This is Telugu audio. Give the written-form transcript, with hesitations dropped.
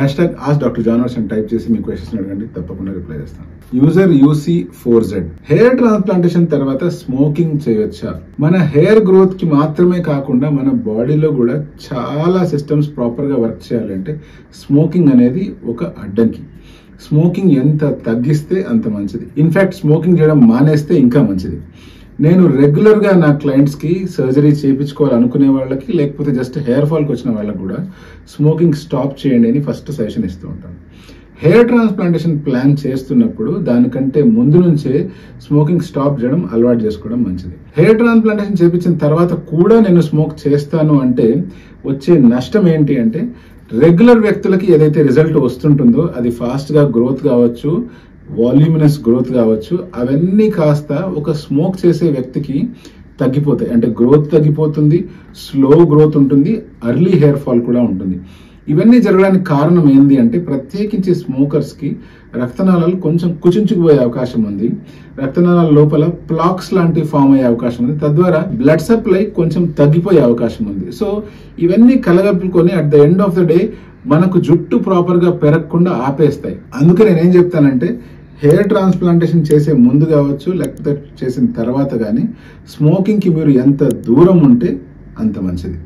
#AskDrJohnWatts అని టైప్ చేసి మీ క్వశ్చన్స్ అడగండి, తప్పకుండా రిప్లై చేస్తాను. యూజర్ UC4Z, హెయిర్ ట్రాన్స్ప్లాంటేషన్ తర్వాత స్మోకింగ్ చేయొచ్చా? మన హెయిర్ గ్రోత్ కి మాత్రమే కాకుండా మన బాడీలో కూడా చాలా సిస్టమ్స్ ప్రాపర్ గా వర్క్ చేయాలంటే స్మోకింగ్ అనేది ఒక అడ్డంకి. స్మోకింగ్ ఎంత తగ్గిస్తే అంత మంచిది. ఇన్ఫాక్ట్ స్మోకింగ్ చేయడం మానేస్తే ఇంకా మంచిది. నేను రెగ్యులర్ గా నా క్లయింట్స్ కి సర్జరీ చేయించుకోవాలనుకునే వాళ్ళకి, లేకపోతే జస్ట్ హెయిర్ ఫాల్కి వచ్చిన వాళ్ళకి కూడా స్మోకింగ్ స్టాప్ చేయండి అని ఫస్ట్ సజెషన్ ఇస్తూ ఉంటాను. హెయిర్ ట్రాన్స్ప్లాంటేషన్ ప్లాన్ చేస్తున్నప్పుడు దానికంటే ముందు నుంచే స్మోకింగ్ స్టాప్ చేయడం అలవాటు చేసుకోవడం మంచిది. హెయిర్ ట్రాన్స్ప్లాంటేషన్ చేయించిన తర్వాత కూడా నేను స్మోక్ చేస్తాను అంటే వచ్చే నష్టం ఏంటి అంటే, రెగ్యులర్ వ్యక్తులకి ఏదైతే రిజల్ట్ వస్తుంటుందో అది ఫాస్ట్ గా గ్రోత్ కావచ్చు, వాల్యూమినస్ గ్రోత్ కావచ్చు, అవన్నీ కాస్త ఒక స్మోక్ చేసే వ్యక్తికి తగ్గిపోతాయి. అంటే గ్రోత్ తగ్గిపోతుంది, స్లో గ్రోత్ ఉంటుంది, అర్లీ హెయిర్ ఫాల్ కూడా ఉంటుంది. ఇవన్నీ జరగడానికి కారణం ఏంది అంటే, ప్రత్యేకించి స్మోకర్స్ కి రక్తనాళాలు కొంచెం కుచించుకుపోయే అవకాశం ఉంది. రక్తనాళాల లోపల ప్లాక్స్ లాంటివి ఫామ్ అయ్యే అవకాశం ఉంది. తద్వారా బ్లడ్ సప్లై కొంచెం తగ్గిపోయే అవకాశం ఉంది. సో ఇవన్నీ కలగలుపుకొని at the end of the day మనకు జుట్టు ప్రాపర్ గా పెరగకుండా ఆపేస్తాయి. అందుకే నేనేం చెప్తానంటే, హెయిర్ ట్రాన్స్ప్లాంటేషన్ చేసే ముందు కావచ్చు, లేకపోతే చేసిన తర్వాత కానీ స్మోకింగ్ కి మీరు ఎంత దూరం ఉంటే అంత మంచిది.